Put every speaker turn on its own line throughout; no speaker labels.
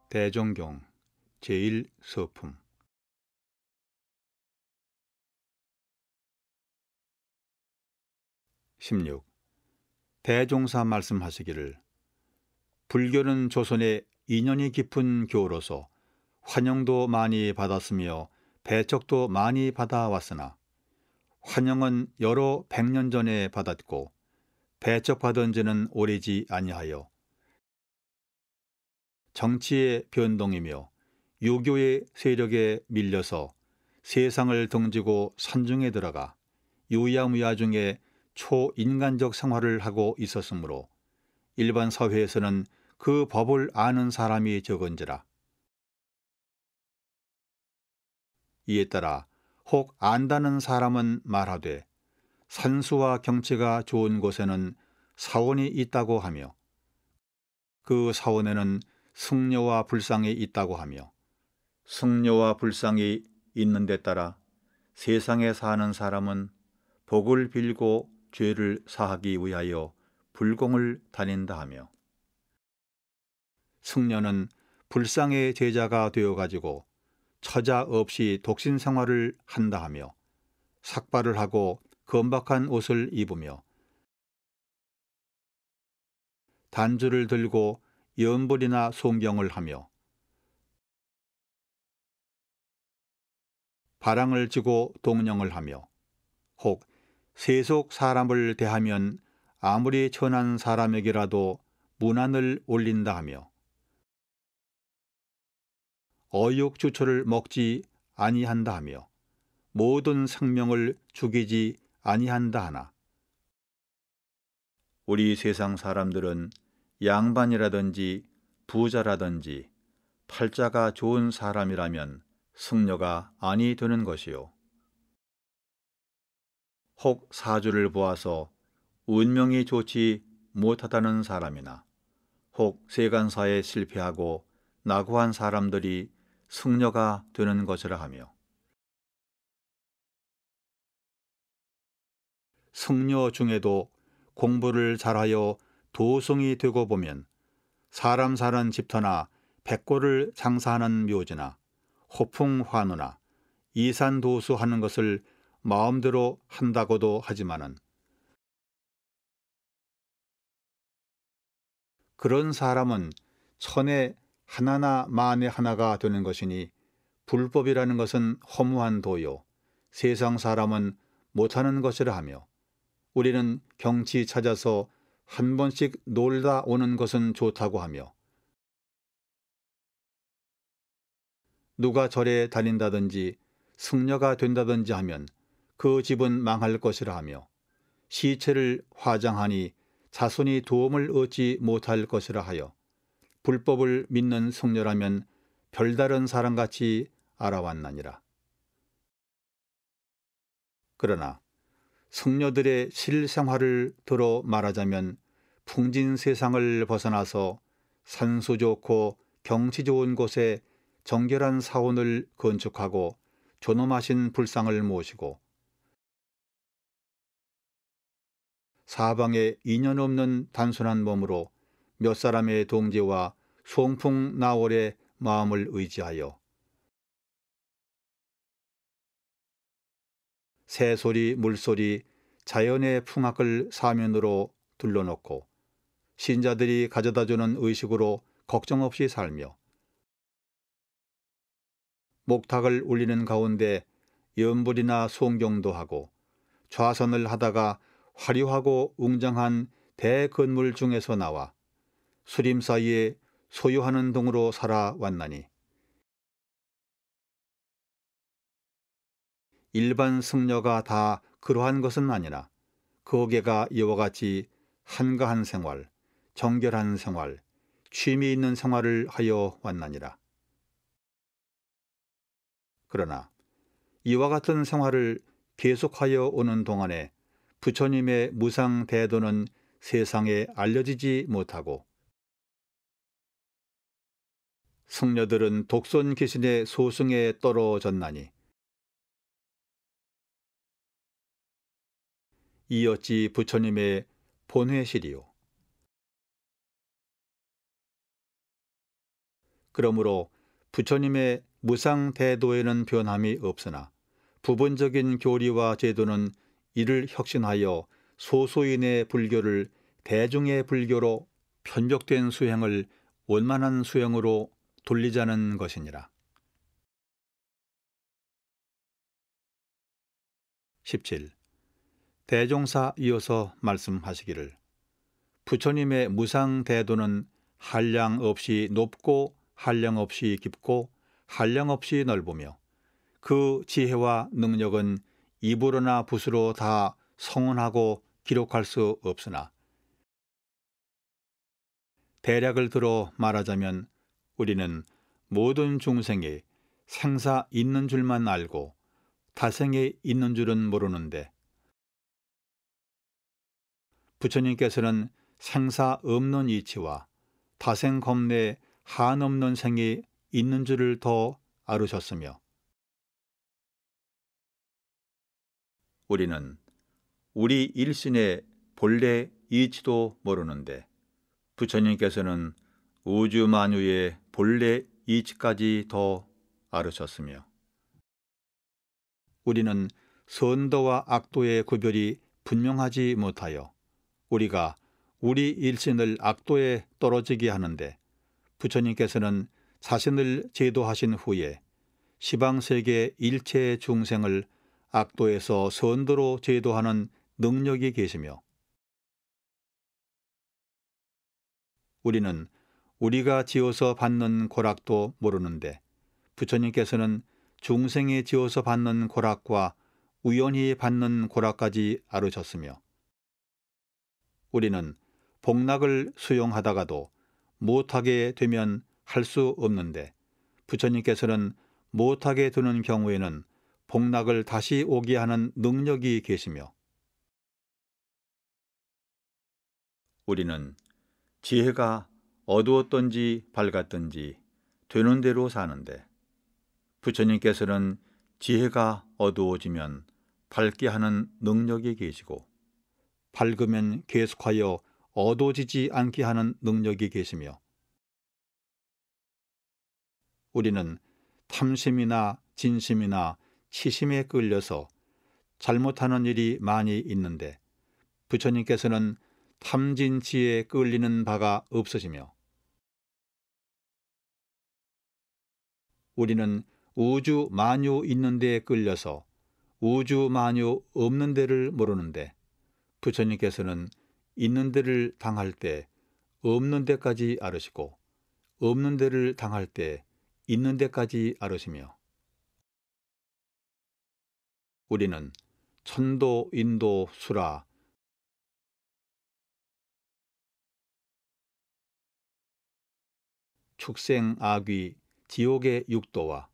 대종경 제1서품 16. 대종사 말씀하시기를 불교는 조선의 인연이 깊은 교로서 환영도 많이 받았으며 배척도 많이 받아왔으나 환영은 여러 백년 전에 받았고 배척받은 지는 오래지 아니하여 정치의 변동이며 유교의 세력에 밀려서 세상을 등지고 산중에 들어가 유야무야 중에 초인간적 생활을 하고 있었으므로 일반 사회에서는 그 법을 아는 사람이 적은지라. 이에 따라 혹 안다는 사람은 말하되 산수와 경치가 좋은 곳에는 사원이 있다고 하며 그 사원에는 승려와 불상이 있다고 하며 승려와 불상이 있는 데 따라 세상에 사는 사람은 복을 빌고 죄를 사하기 위하여 불공을 다닌다 하며 승려는 불상의 제자가 되어가지고 처자 없이 독신 생활을 한다 하며 삭발을 하고 건박한 옷을 입으며 단주를 들고 연불이나 송경을 하며 바랑을 쥐고 동령을 하며 혹 세속 사람을 대하면 아무리 천한 사람에게라도 문안을 올린다 하며 어육주초를 먹지 아니한다 하며 모든 생명을 죽이지 아니한다 하나 우리 세상 사람들은 양반이라든지 부자라든지 팔자가 좋은 사람이라면 승려가 아니 되는 것이요. 혹 사주를 보아서 운명이 좋지 못하다는 사람이나 혹 세간사에 실패하고 낙오한 사람들이 승려가 되는 것이라 하며 승려 중에도 공부를 잘하여 도승이 되고 보면 사람 사는 집터나 백골을 장사하는 묘지나 호풍환우나 이산도수하는 것을 마음대로 한다고도 하지만은 그런 사람은 천에 하나나 만에 하나가 되는 것이니 불법이라는 것은 허무한 도요 세상 사람은 못하는 것이라 하며 우리는 경치 찾아서 한 번씩 놀다 오는 것은 좋다고 하며 누가 절에 다닌다든지 승려가 된다든지 하면 그 집은 망할 것이라 하며 시체를 화장하니 자손이 도움을 얻지 못할 것이라 하여 불법을 믿는 승려라면 별다른 사람같이 알아왔나니라. 그러나 승려들의 실생활을 들어 말하자면 풍진 세상을 벗어나서 산수 좋고 경치 좋은 곳에 정결한 사원을 건축하고 존엄하신 불상을 모시고 사방에 인연 없는 단순한 몸으로 몇 사람의 동지와 송풍나월의 마음을 의지하여 새소리 물소리 자연의 풍악을 사면으로 둘러놓고 신자들이 가져다주는 의식으로 걱정 없이 살며 목탁을 울리는 가운데 연불이나 송경도 하고 좌선을 하다가 화려하고 웅장한 대건물 중에서 나와 수림 사이에 소유하는 동으로 살아왔나니 일반 승려가 다 그러한 것은 아니나 거기가 이와 같이 한가한 생활, 정결한 생활, 취미 있는 생활을 하여 왔나니라. 그러나 이와 같은 생활을 계속하여 오는 동안에 부처님의 무상 대도는 세상에 알려지지 못하고 승려들은 독선 귀신의 소승에 떨어졌나니 이 어찌 부처님의 본회실이요. 그러므로 부처님의 무상 태도에는 변함이 없으나 부분적인 교리와 제도는 이를 혁신하여 소수인의 불교를 대중의 불교로 편곡된 수행을 원만한 수행으로 돌리자는 것이니라. 17. 대종사 이어서 말씀하시기를 부처님의 무상 태도는 한량 없이 높고 한량 없이 깊고 한량 없이 넓으며 그 지혜와 능력은 입으로나 붓으로 다 성언하고 기록할 수 없으나 대략을 들어 말하자면 우리는 모든 중생이 생사 있는 줄만 알고 타생이 있는 줄은 모르는데 부처님께서는 생사 없는 이치와 타생 겁내 한없는 생이 있는 줄을 더 알으셨으며 우리는 우리 일신의 본래 이치도 모르는데 부처님께서는 우주 만유의 본래 이치까지 더 알으셨으며 우리는 선도와 악도의 구별이 분명하지 못하여 우리가 우리 일신을 악도에 떨어지게 하는데 부처님께서는 자신을 제도하신 후에 시방세계 일체 중생을 악도에서 선도로 제도하는 능력이 계시며 우리는 우리가 지어서 받는 고락도 모르는데 부처님께서는 중생이 지어서 받는 고락과 우연히 받는 고락까지 알으셨으며 우리는 복락을 수용하다가도 못하게 되면 할 수 없는데 부처님께서는 못하게 되는 경우에는 복락을 다시 오게 하는 능력이 계시며 우리는 지혜가 어두웠든지 밝았든지 되는 대로 사는데 부처님께서는 지혜가 어두워지면 밝게 하는 능력이 계시고 밝으면 계속하여 어두워지지 않게 하는 능력이 계시며 우리는 탐심이나 진심이나 치심에 끌려서 잘못하는 일이 많이 있는데 부처님께서는 탐진치에 끌리는 바가 없으시며 우리는 우주 만유 있는 데에 끌려서 우주 만유 없는 데를 모르는데 부처님께서는 있는 데를 당할 때 없는 데까지 알으시고 없는 데를 당할 때 있는 데까지 알으시며 우리는 천도, 인도, 수라, 축생, 악귀, 지옥의 육도와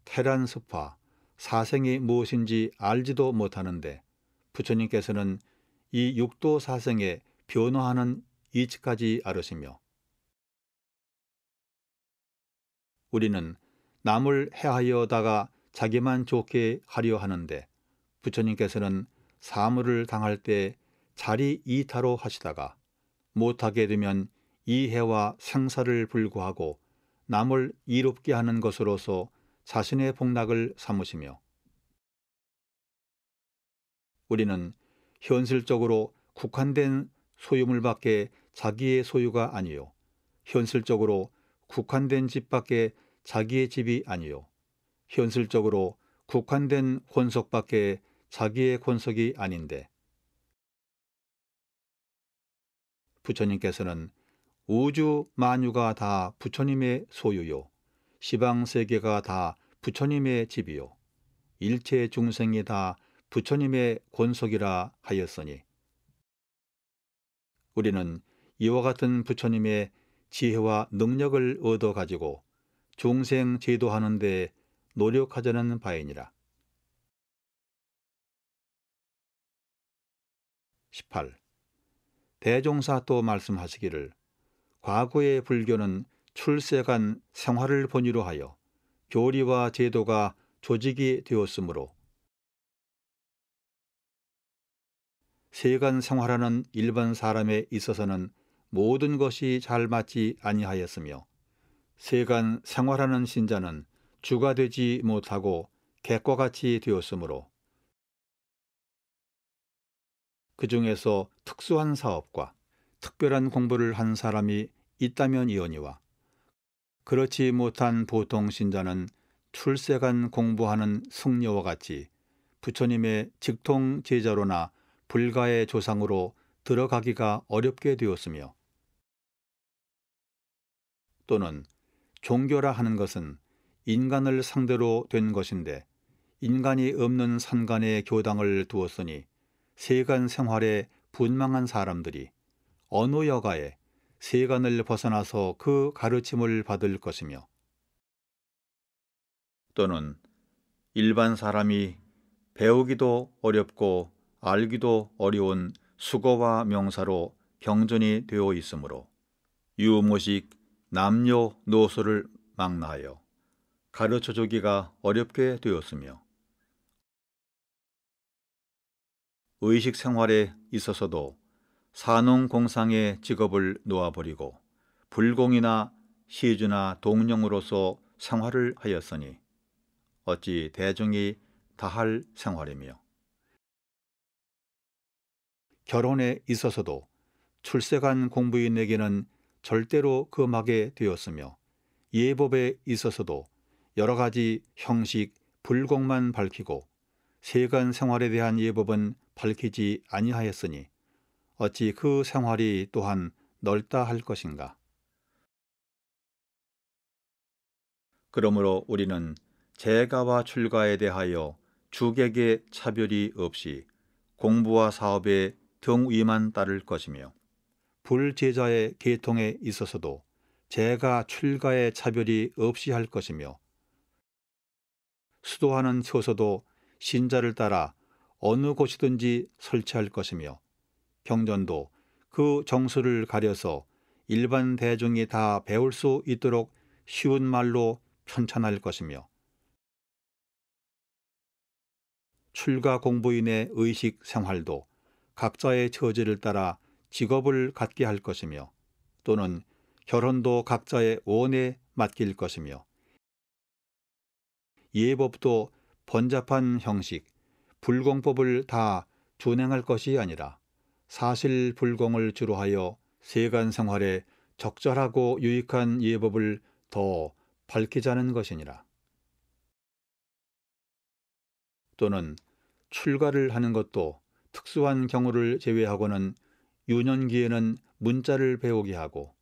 테란스파, 사생이 무엇인지 알지도 못하는데 부처님께서는 이 육도 사생에 변화하는 이치까지 알으시며 우리는 남을 해하여다가 자기만 좋게 하려 하는데 부처님께서는 사물을 당할 때 자리 이타로 하시다가 못하게 되면 이해와 생사를 불구하고 남을 이롭게 하는 것으로서 자신의 복락을 삼으시며 우리는 현실적으로 국한된 소유물밖에 자기의 소유가 아니요 현실적으로 국한된 집밖에 자기의 집이 아니요 현실적으로 국한된 권속밖에 자기의 권속이 아닌데 부처님께서는 우주 만유가 다 부처님의 소유요 시방세계가 다 부처님의 집이요 일체 중생이 다 부처님의 권속이라 하였으니 우리는 이와 같은 부처님의 지혜와 능력을 얻어가지고 중생 제도하는 데 노력하자는 바이니라. 18. 대종사 또 말씀하시기를 과거의 불교는 출세간 생활을 본의로 하여 교리와 제도가 조직이 되었으므로 세간 생활하는 일반 사람에 있어서는 모든 것이 잘 맞지 아니하였으며 세간 생활하는 신자는 주가 되지 못하고 객과 같이 되었으므로 그 중에서 특수한 사업과 특별한 공부를 한 사람이 있다면이오니와 그렇지 못한 보통 신자는 출세간 공부하는 승려와 같이 부처님의 직통 제자로나 불가의 조상으로 들어가기가 어렵게 되었으며 또는 종교라 하는 것은 인간을 상대로 된 것인데 인간이 없는 산간에 교당을 두었으니 세간 생활에 분망한 사람들이 어느 여가에 세간을 벗어나서 그 가르침을 받을 것이며 또는 일반 사람이 배우기도 어렵고 알기도 어려운 수거와 명사로 경전이 되어 있으므로 유무식 남녀노소를 망라하여 가르쳐주기가 어렵게 되었으며 의식 생활에 있어서도 산농공상의 직업을 놓아버리고 불공이나 시주나 동령으로서 생활을 하였으니 어찌 대중이 다할 생활이며 결혼에 있어서도 출세간 공부인에게는 절대로 금하게 되었으며 예법에 있어서도 여러 가지 형식 불공만 밝히고 세간 생활에 대한 예법은 밝히지 아니하였으니 어찌 그 생활이 또한 넓다 할 것인가. 그러므로 우리는 재가와 출가에 대하여 주객의 차별이 없이 공부와 사업에 등위만 따를 것이며 불제자의 계통에 있어서도 재가 출가의 차별이 없이 할 것이며 수도하는 처소도 신자를 따라 어느 곳이든지 설치할 것이며 경전도 그 정수를 가려서 일반 대중이 다 배울 수 있도록 쉬운 말로 편찬할 것이며 출가 공부인의 의식 생활도 각자의 처지를 따라 직업을 갖게 할 것이며 또는 결혼도 각자의 원에 맡길 것이며 예법도 번잡한 형식, 불공법을 다 준행할 것이 아니라 사실 불공을 주로 하여 세간 생활에 적절하고 유익한 예법을 더 밝히자는 것이니라. 또는 출가를 하는 것도 특수한 경우를 제외하고는 유년기에는 문자를 배우게 하고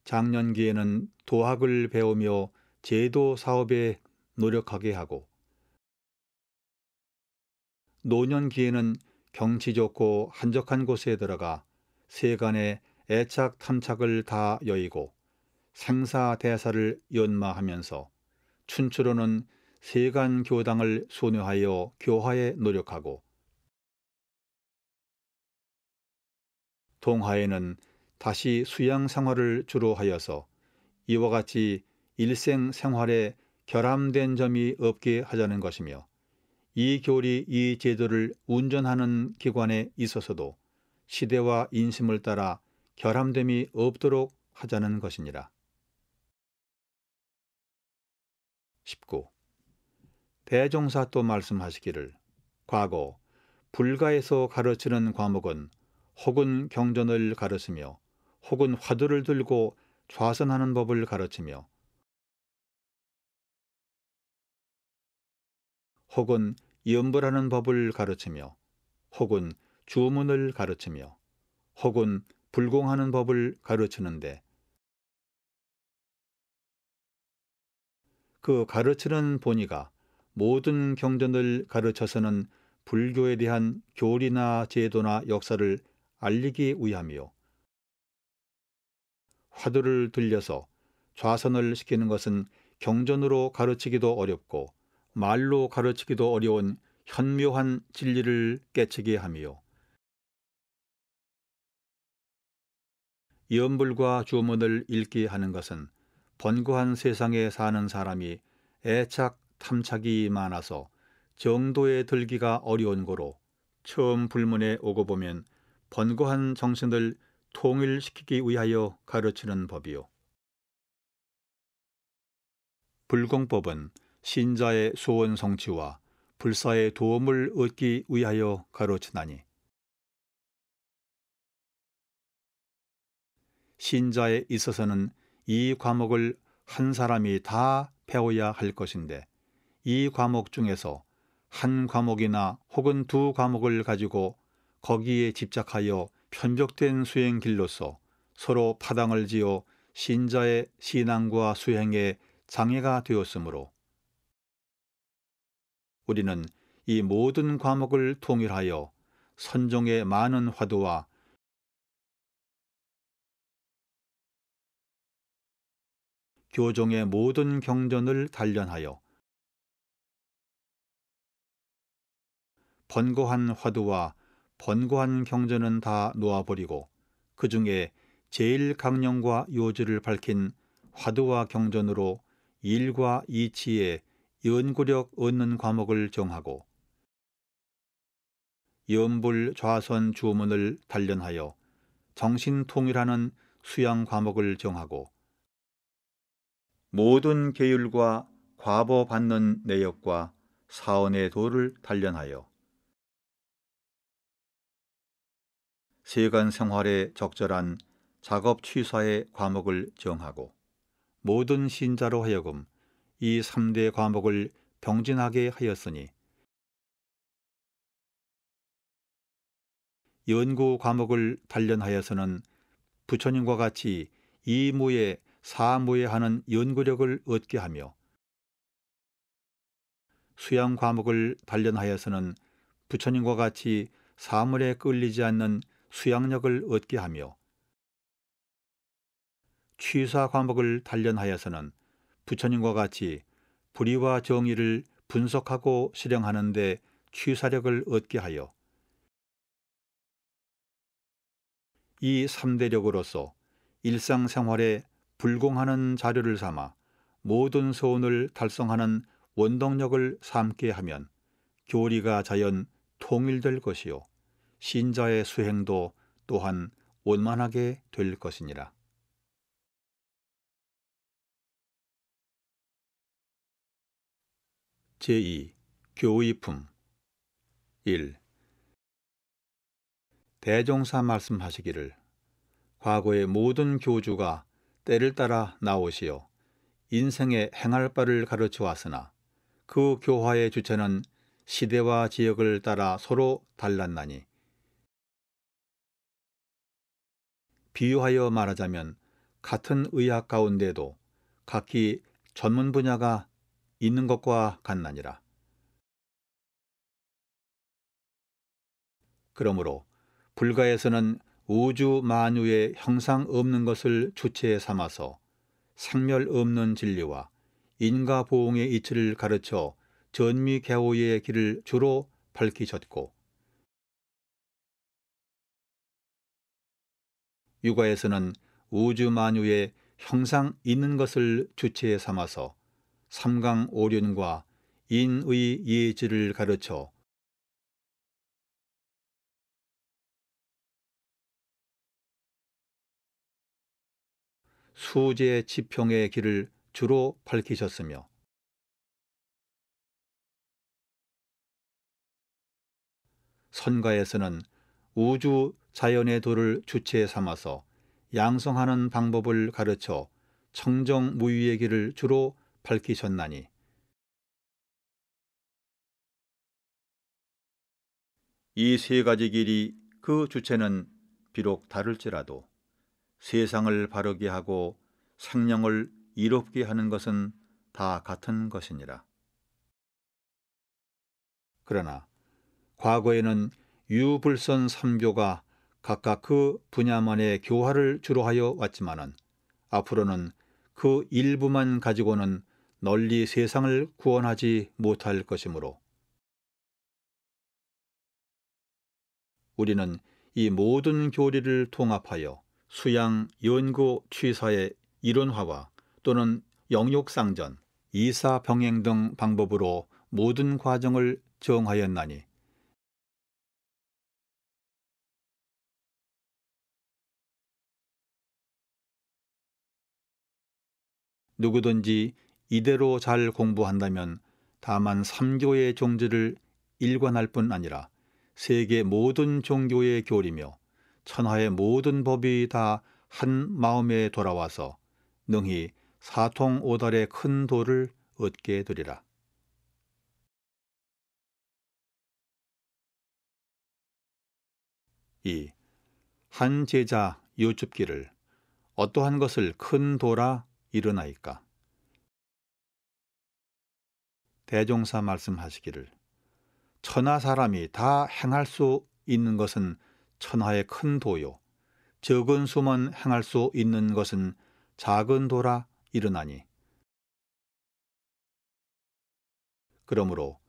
장년기에는 도학을 배우며 제도 사업에 노력하게 하고 노년기에는 경치 좋고 한적한 곳에 들어가 세간의 애착 탐착을 다 여의고 생사대사를 연마하면서 춘추로는 세간 교당을 소뇌하여 교화에 노력하고 동화에는 다시 수양 생활을 주로 하여서 이와 같이 일생 생활에 결함된 점이 없게 하자는 것이며 이 교리 이 제도를 운전하는 기관에 있어서도 시대와 인심을 따라 결함됨이 없도록 하자는 것이니라. 19. 대종사 또 말씀하시기를 과거 불가에서 가르치는 과목은 혹은 경전을 가르치며 혹은 화두를 들고 좌선하는 법을 가르치며 혹은 염불하는 법을 가르치며 혹은 주문을 가르치며 혹은 불공하는 법을 가르치는데 그 가르치는 본의가 모든 경전을 가르쳐서는 불교에 대한 교리나 제도나 역사를 알리기 위함이요 화두를 들려서 좌선을 시키는 것은 경전으로 가르치기도 어렵고 말로 가르치기도 어려운 현묘한 진리를 깨치게 함이요 염불과 주문을 읽게 하는 것은 번거한 세상에 사는 사람이 애착 탐착이 많아서 정도에 들기가 어려운 고로 처음 불문에 오고 보면 번거한 정신을 통일시키기 위하여 가르치는 법이요. 불공법은 신자의 소원 성취와 불사의 도움을 얻기 위하여 가르치나니 신자에 있어서는 이 과목을 한 사람이 다 배워야 할 것인데 이 과목 중에서 한 과목이나 혹은 두 과목을 가지고 거기에 집착하여 편벽된 수행 길로서 서로 파당을 지어 신자의 신앙과 수행에 장애가 되었으므로 우리는 이 모든 과목을 통일하여 선종의 많은 화두와 교종의 모든 경전을 단련하여 번거한 화두와 번거한 경전은 다 놓아버리고 그 중에 제일 강령과 요지를 밝힌 화두와 경전으로 일과 이치에 연구력 얻는 과목을 정하고 염불 좌선 주문을 단련하여 정신통일하는 수양 과목을 정하고 모든 계율과 과보 받는 내역과 사언의 도를 단련하여 세간 생활에 적절한 작업 취사의 과목을 정하고 모든 신자로 하여금 이 3대 과목을 병진하게 하였으니 연구 과목을 단련하여서는 부처님과 같이 이무에 사무에 하는 연구력을 얻게 하며 수양 과목을 단련하여서는 부처님과 같이 사물에 끌리지 않는 수양력을 얻게 하며 취사 과목을 단련하여서는 부처님과 같이 불의와 정의를 분석하고 실행하는 데 취사력을 얻게 하여 이 3대력으로서 일상생활에 불공하는 자료를 삼아 모든 소원을 달성하는 원동력을 삼게 하면 교리가 자연 통일될 것이요 신자의 수행도 또한 원만하게 될 것이니라. 제2. 교의품 1. 대종사 말씀하시기를 과거의 모든 교주가 때를 따라 나오시어 인생의 행할 바를 가르쳐 왔으나 그 교화의 주체는 시대와 지역을 따라 서로 달랐나니 비유하여 말하자면 같은 의학 가운데도 각기 전문 분야가 있는 것과 같나니라. 그러므로 불가에서는 우주 만유의 형상 없는 것을 주체에 삼아서 생멸 없는 진리와 인과 보응의 이치를 가르쳐 전미개호의 길을 주로 밝히셨고 유가에서는 우주 만유의 형상 있는 것을 주체에 삼아서 삼강오륜과 인의 예지를 가르쳐 수제 지평의 길을 주로 밝히셨으며 선가에서는 우주 자연의 도를 주체에 삼아서 양성하는 방법을 가르쳐 청정무유의 길을 주로 밝히셨나니 이 세 가지 길이 그 주체는 비록 다를지라도 세상을 바르게 하고 생명을 이롭게 하는 것은 다 같은 것이니라. 그러나 과거에는 유불선 3교가 각각 그 분야만의 교화를 주로 하여 왔지만은 앞으로는 그 일부만 가지고는 널리 세상을 구원하지 못할 것이므로 우리는 이 모든 교리를 통합하여 수양, 연구, 취사의 이론화와 또는 영육상전, 이사병행 등 방법으로 모든 과정을 정하였나니 누구든지 이대로 잘 공부한다면 다만 3교의 종지를 일관할 뿐 아니라 세계 모든 종교의 교리며 천하의 모든 법이 다 한 마음에 돌아와서 능히 사통오달의 큰 도를 얻게 되리라. 2. 한 제자 여쭙기를 어떠한 것을 큰 도라 이르나이까? 대종사 말씀하시기를 천하 사람이 다 행할 수 있는 것은 천하의 큰 도요 적은 수만 행할 수 있는 것은 작은 도라 이르나니. 그러므로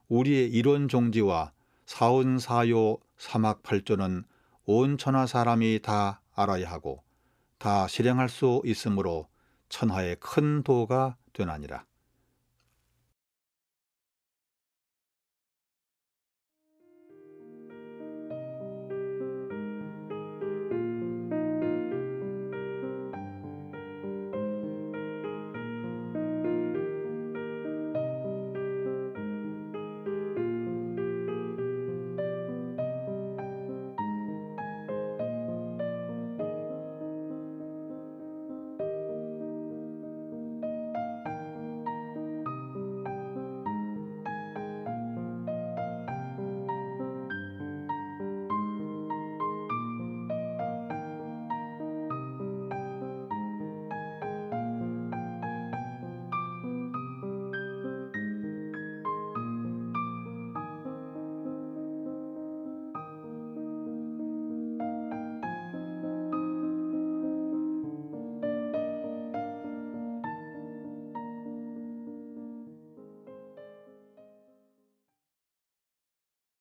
우리의 이론 종지와 사운사요 사막팔조는 온 천하 사람이 다 알아야 하고 다 실행할 수 있으므로 천하의 큰 도가 되나니라.